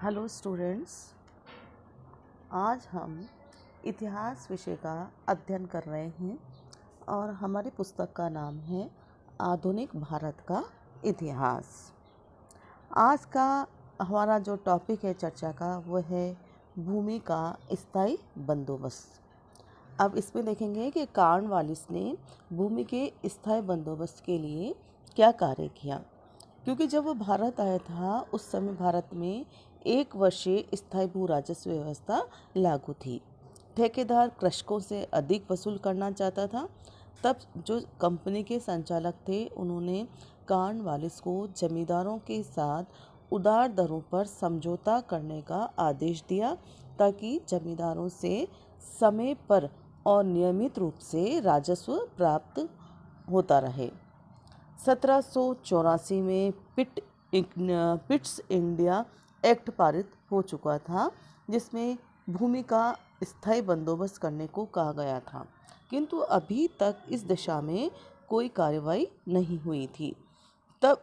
Hello students, आज हम इतिहास विषय का अध्ययन कर रहे हैं और हमारी पुस्तक का नाम है आधुनिक भारत का इतिहास। आज का हमारा जो टॉपिक है चर्चा का वो है भूमि का स्थायी बंदोबस्त। अब इसमें देखेंगे कि कॉर्नवालिस ने भूमि के स्थायी बंदोबस्त के लिए क्या कार्य किया, क्योंकि जब वो भारत आया था उस समय भारत में एक वर्षीय स्थायी भू राजस्व व्यवस्था लागू थी। ठेकेदार कृषकों से अधिक वसूल करना चाहता था। तब जो कंपनी के संचालक थे उन्होंने कॉर्नवालिस को जमींदारों के साथ उदार दरों पर समझौता करने का आदेश दिया, ताकि जमींदारों से समय पर और नियमित रूप से राजस्व प्राप्त होता रहे। 1784 में पिट्स इंडिया एक्ट पारित हो चुका था, जिसमें भूमि का स्थायी बंदोबस्त करने को कहा गया था, किंतु अभी तक इस दिशा में कोई कार्रवाई नहीं हुई थी। तब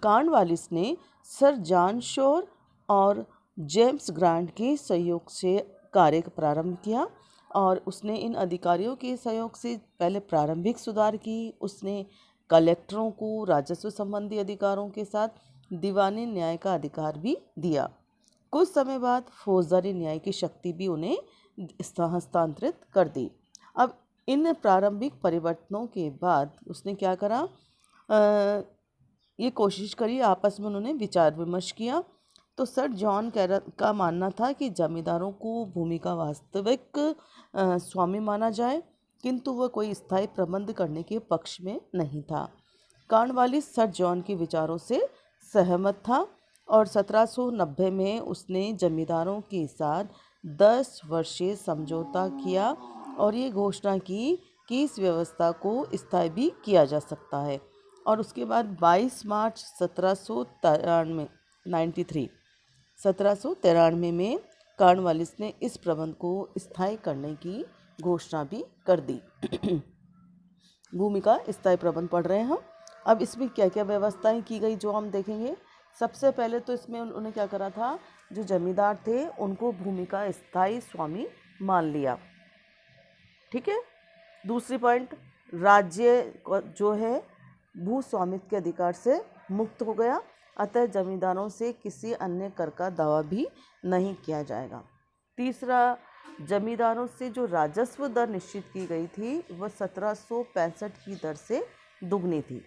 कॉर्नवालिस ने सर जॉन शोर और जेम्स ग्रांट के सहयोग से कार्य प्रारंभ किया और उसने इन अधिकारियों के सहयोग से पहले प्रारंभिक सुधार की। उसने कलेक्टरों को राजस्व संबंधी अधिकारों के साथ दीवानी न्याय का अधिकार भी दिया। कुछ समय बाद फौजदारी न्याय की शक्ति भी उन्हें हस्तांतरित कर दी। अब इन प्रारंभिक परिवर्तनों के बाद उसने क्या करा, ये कोशिश करी, आपस में उन्होंने विचार विमर्श किया। तो सर जॉन का मानना था कि जमींदारों को भूमि का वास्तविक स्वामी माना जाए, किंतु वह कोई स्थायी प्रबंध करने के पक्ष में नहीं था। कॉर्नवालिस सर जॉन के विचारों से सहमत था और 1790 में उसने जमींदारों के साथ 10 वर्षीय समझौता किया और ये घोषणा की कि इस व्यवस्था को स्थायी भी किया जा सकता है। और उसके बाद 22 मार्च 1793 में कॉर्नवालिस ने इस प्रबंध को स्थायी करने की घोषणा भी कर दी। भूमि का स्थायी प्रबंध पढ़ रहे हैं हम। अब इसमें क्या क्या व्यवस्थाएं की गई जो हम देखेंगे। सबसे पहले तो इसमें उन्होंने क्या करा था, जो जमींदार थे उनको भूमि का स्थायी स्वामी मान लिया। ठीक है। दूसरी पॉइंट, राज्य जो है भू स्वामित्व के अधिकार से मुक्त हो गया, अतः जमींदारों से किसी अन्य कर का दावा भी नहीं किया जाएगा। तीसरा, जमींदारों से जो राजस्व दर निश्चित की गई थी वह 1765 की दर से दुगनी थी।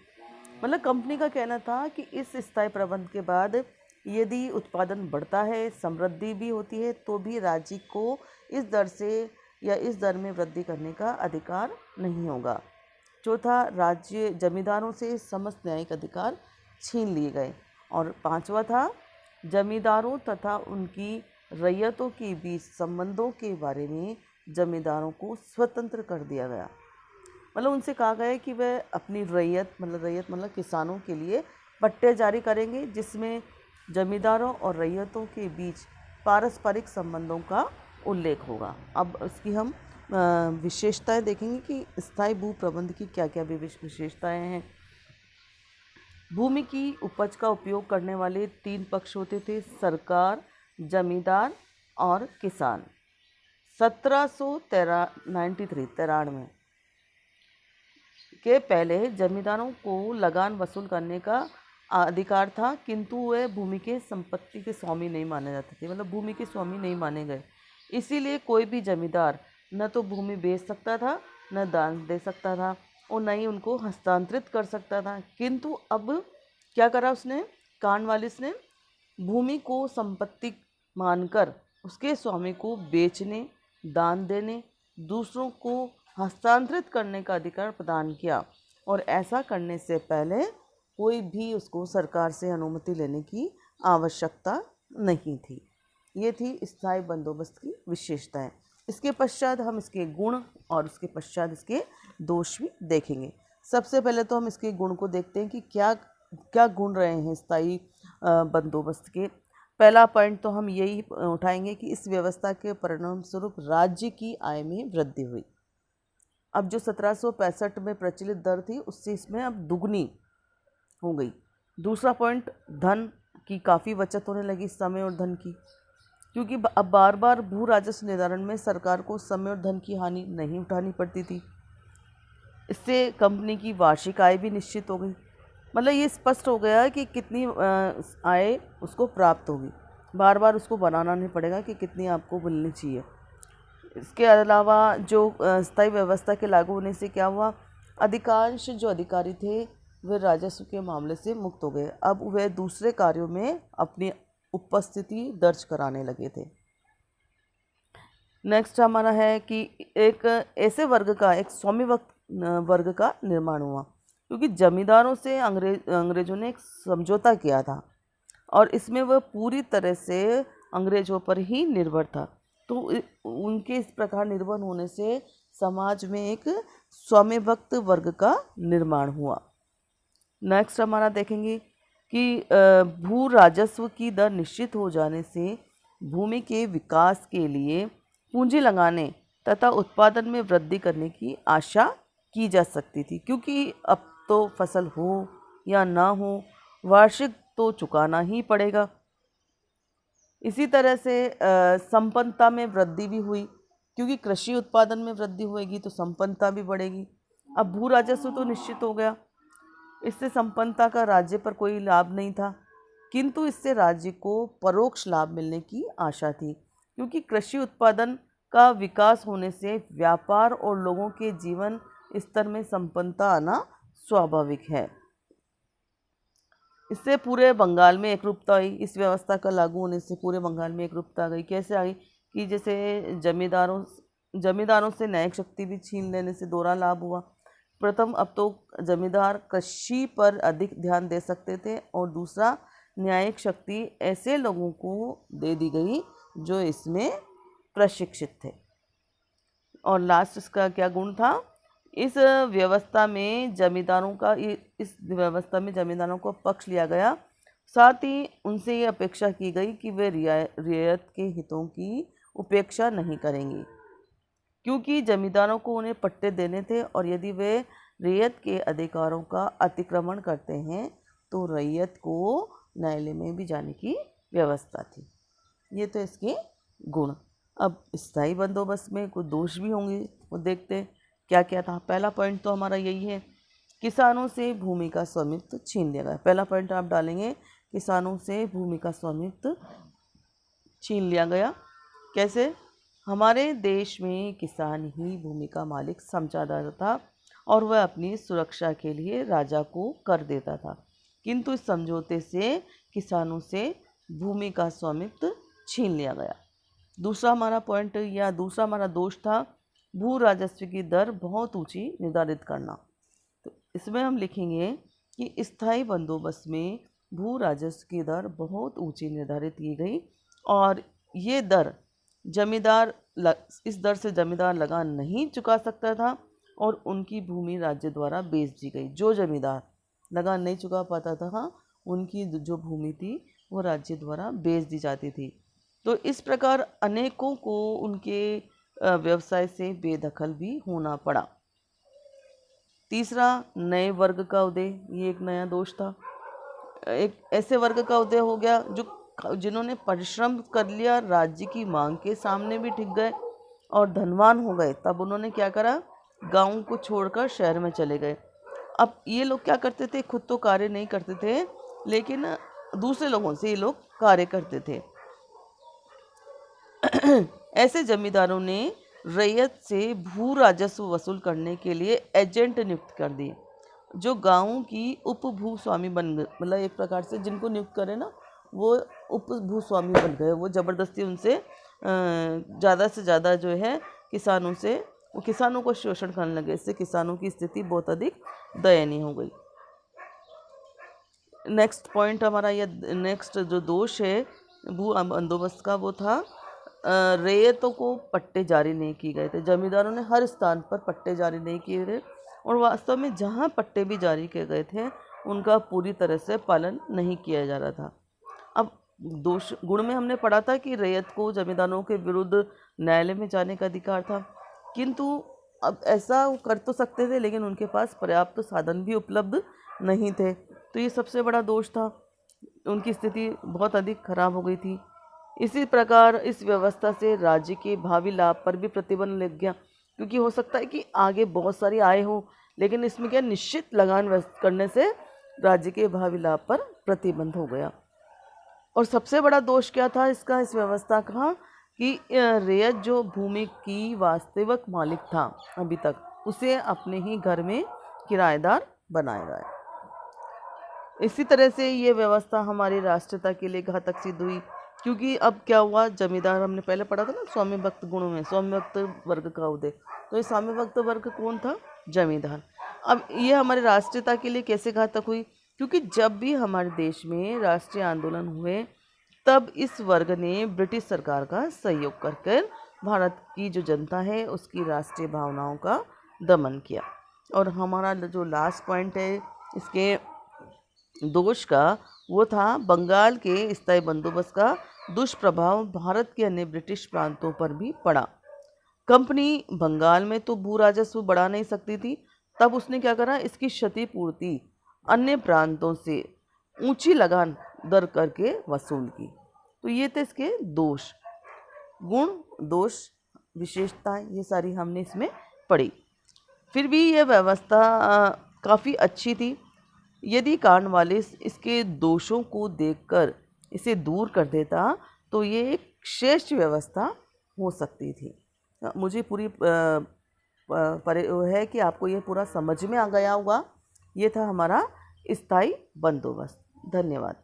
मतलब कंपनी का कहना था कि इस स्थायी प्रबंध के बाद यदि उत्पादन बढ़ता है, समृद्धि भी होती है, तो भी राज्य को इस दर से या इस दर में वृद्धि करने का अधिकार नहीं होगा। चौथा, राज्य जमींदारों से समस्त न्यायिक अधिकार छीन लिए गए। और पांचवा था, जमींदारों तथा उनकी रैयतों के बीच संबंधों के बारे में जमींदारों को स्वतंत्र कर दिया गया। मतलब उनसे कहा गया कि वह अपनी रैयत मतलब किसानों के लिए पट्टे जारी करेंगे, जिसमें जमींदारों और रैयतों के बीच पारस्परिक संबंधों का उल्लेख होगा। अब इसकी हम विशेषताएं देखेंगे कि स्थायी भू प्रबंध की क्या क्या विशेषताएं हैं। भूमि की उपज का उपयोग करने वाले 3 पक्ष होते थे, सरकार, जमींदार और किसान। 1793 के पहले जमींदारों को लगान वसूल करने का अधिकार था, किंतु वे भूमि के संपत्ति के स्वामी नहीं माने जाते थे, मतलब भूमि के स्वामी नहीं माने गए। इसीलिए कोई भी जमींदार न तो भूमि बेच सकता था, न दान दे सकता था और न ही उनको हस्तांतरित कर सकता था। किंतु अब क्या करा उसने, कॉर्नवालिस ने भूमि को संपत्ति मानकर उसके स्वामी को बेचने, दान देने, दूसरों को हस्तांतरित करने का अधिकार प्रदान किया। और ऐसा करने से पहले कोई भी उसको सरकार से अनुमति लेने की आवश्यकता नहीं थी। ये थी स्थायी बंदोबस्त की विशेषताएं। इसके पश्चात हम इसके गुण और उसके पश्चात इसके दोष भी देखेंगे। सबसे पहले तो हम इसके गुण को देखते हैं कि क्या क्या गुण रहे हैं स्थायी बंदोबस्त के। पहला पॉइंट तो हम यही उठाएंगे कि इस व्यवस्था के परिणाम स्वरूप राज्य की आय में वृद्धि हुई। अब जो 1765 में प्रचलित दर थी उससे इसमें अब दुगनी हो गई। दूसरा पॉइंट, धन कि काफ़ी बचत होने लगी समय और धन की, क्योंकि अब बार बार भू राजस्व निर्धारण में सरकार को समय और धन की हानि नहीं उठानी पड़ती थी। इससे कंपनी की वार्षिक आय भी निश्चित हो गई। मतलब ये स्पष्ट हो गया कि कितनी आय उसको प्राप्त होगी, बार बार उसको बनाना नहीं पड़ेगा कि कितनी आपको मिलनी चाहिए। इसके अलावा जो स्थायी व्यवस्था के लागू होने से क्या हुआ, अधिकांश जो अधिकारी थे वे राजस्व के मामले से मुक्त हो गए। अब वे दूसरे कार्यों में अपनी उपस्थिति दर्ज कराने लगे थे। नेक्स्ट हमारा है कि एक ऐसे वर्ग का, एक स्वामी वर्ग का निर्माण हुआ, क्योंकि जमींदारों से अंग्रेजों ने एक समझौता किया था और इसमें वह पूरी तरह से अंग्रेजों पर ही निर्भर था। तो उनके इस प्रकार निर्भर होने से समाज में एक स्वामिभक्त वर्ग का निर्माण हुआ। नेक्स्ट हमारा देखेंगे कि भू राजस्व की दर निश्चित हो जाने से भूमि के विकास के लिए पूंजी लगाने तथा उत्पादन में वृद्धि करने की आशा की जा सकती थी, क्योंकि अब तो फसल हो या ना हो वार्षिक तो चुकाना ही पड़ेगा। इसी तरह से संपन्नता में वृद्धि भी हुई, क्योंकि कृषि उत्पादन में वृद्धि होएगी तो संपन्नता भी बढ़ेगी। अब भू राजस्व तो निश्चित हो गया, इससे संपन्नता का राज्य पर कोई लाभ नहीं था, किंतु इससे राज्य को परोक्ष लाभ मिलने की आशा थी, क्योंकि कृषि उत्पादन का विकास होने से व्यापार और लोगों के जीवन स्तर में संपन्नता आना स्वाभाविक है। इससे पूरे बंगाल में एकरूपता आई। इस व्यवस्था का लागू होने से पूरे बंगाल में एकरूपता आ गई। कैसे आई कि जैसे जमींदारों से न्यायिक शक्ति भी छीन लेने से दोहरा लाभ हुआ। प्रथम, अब तो जमींदार कृषि पर अधिक ध्यान दे सकते थे, और दूसरा, न्यायिक शक्ति ऐसे लोगों को दे दी गई जो इसमें प्रशिक्षित थे। और लास्ट इसका क्या गुण था, इस व्यवस्था में जमींदारों को पक्ष लिया गया। साथ ही उनसे ये अपेक्षा की गई कि वे रियायत के हितों की उपेक्षा नहीं करेंगे, क्योंकि जमींदारों को उन्हें पट्टे देने थे, और यदि वे रैयत के अधिकारों का अतिक्रमण करते हैं तो रैयत को न्यायालय में भी जाने की व्यवस्था थी। ये तो इसके गुण। अब स्थायी बंदोबस्त में कुछ दोष भी होंगे, वो देखते हैं क्या क्या था। पहला पॉइंट तो हमारा यही है, किसानों से भूमि का स्वामित्व छीन लिया गया। पहला पॉइंट आप डालेंगे, किसानों से भूमि का स्वामित्व छीन लिया गया। कैसे? हमारे देश में किसान ही भूमि का मालिक समझा जाता था, और वह अपनी सुरक्षा के लिए राजा को कर देता था, किंतु इस समझौते से किसानों से भूमि का स्वामित्व छीन लिया गया। दूसरा हमारा पॉइंट या दूसरा हमारा दोष था, भू राजस्व की दर बहुत ऊंची निर्धारित करना। तो इसमें हम लिखेंगे कि स्थायी बंदोबस्त में भू राजस्व की दर बहुत ऊंची निर्धारित की गई, और ये दर इस दर से जमींदार लगान नहीं चुका सकता था, और उनकी भूमि राज्य द्वारा बेच दी गई। जो जमींदार लगान नहीं चुका पाता था, उनकी जो भूमि थी वो राज्य द्वारा बेच दी जाती थी। तो इस प्रकार अनेकों को उनके व्यवसाय से बेदखल भी होना पड़ा। तीसरा, नए वर्ग का उदय, ये एक नया दोष था। एक ऐसे वर्ग का उदय हो गया जिन्होंने परिश्रम कर लिया, राज्य की मांग के सामने भी टिक गए और धनवान हो गए। तब उन्होंने क्या करा, गांव को छोड़कर शहर में चले गए। अब ये लोग क्या करते थे, खुद तो कार्य नहीं करते थे, लेकिन दूसरे लोगों से ये लोग कार्य करते थे। ऐसे जमींदारों ने रैयत से भू राजस्व वसूल करने के लिए एजेंट नियुक्त कर दिए, जो गांव की उप भूस्वामी बन गए। मतलब एक प्रकार से जिनको नियुक्त करे ना, वो उप भूस्वामी बन गए। वो ज़बरदस्ती उनसे ज़्यादा से ज़्यादा जो है किसानों को शोषण करने लगे। इससे किसानों की स्थिति बहुत अधिक दयनीय हो गई। नेक्स्ट पॉइंट हमारा ये नेक्स्ट जो दोष है भू बंदोबस्त का, वो था रैयतों को पट्टे जारी नहीं किए गए थे। जमींदारों ने हर स्थान पर पट्टे जारी नहीं किए थे, और वास्तव में जहाँ पट्टे भी जारी किए गए थे उनका पूरी तरह से पालन नहीं किया जा रहा था। अब दोष गुण में हमने पढ़ा था कि रैयत को जमींदारों के विरुद्ध न्यायालय में जाने का अधिकार था, किंतु अब ऐसा वो कर तो सकते थे, लेकिन उनके पास पर्याप्त साधन भी उपलब्ध नहीं थे। तो ये सबसे बड़ा दोष था। उनकी स्थिति बहुत अधिक खराब हो गई थी। इसी प्रकार इस व्यवस्था से राज्य के भावी लाभ पर भी प्रतिबंध लग गया, क्योंकि हो सकता है कि आगे बहुत सारी आय हो, लेकिन इसमें क्या निश्चित लगान करने से राज्य के भावी लाभ पर प्रतिबंध हो गया। और सबसे बड़ा दोष क्या था इसका, इस व्यवस्था का, कि रैयत जो भूमि की वास्तविक मालिक था अभी तक, उसे अपने ही घर में किराएदार बनाया गया। इसी तरह से ये व्यवस्था हमारी राष्ट्रीयता के लिए घातक सिद्ध हुई, क्योंकि अब क्या हुआ, जमींदार, हमने पहले पढ़ा था ना स्वामी भक्त गुणों में, स्वामी भक्त वर्ग का उदय। तो ये स्वामी भक्त वर्ग कौन था? जमींदार। अब ये हमारी राष्ट्रीयता के लिए कैसे घातक हुई? क्योंकि जब भी हमारे देश में राष्ट्रीय आंदोलन हुए, तब इस वर्ग ने ब्रिटिश सरकार का सहयोग कर भारत की जो जनता है उसकी राष्ट्रीय भावनाओं का दमन किया। और हमारा जो लास्ट पॉइंट है इसके दोष का, वो था बंगाल के स्थायी बंदोबस्त का दुष्प्रभाव भारत के अन्य ब्रिटिश प्रांतों पर भी पड़ा। कंपनी बंगाल में तो भू राजस्व बढ़ा नहीं सकती थी, तब उसने क्या करा, इसकी क्षतिपूर्ति अन्य प्रांतों से ऊंची लगान दर करके वसूल की। तो ये थे इसके दोष, गुण, दोष, विशेषताएं, ये सारी हमने इसमें पढ़ी। फिर भी यह व्यवस्था काफ़ी अच्छी थी। यदि कॉर्नवालिस इसके दोषों को देखकर इसे दूर कर देता तो ये एक श्रेष्ठ व्यवस्था हो सकती थी। मुझे पूरी है कि आपको ये पूरा समझ में आ गया होगा। ये था हमारा स्थायी बंदोबस्त। धन्यवाद।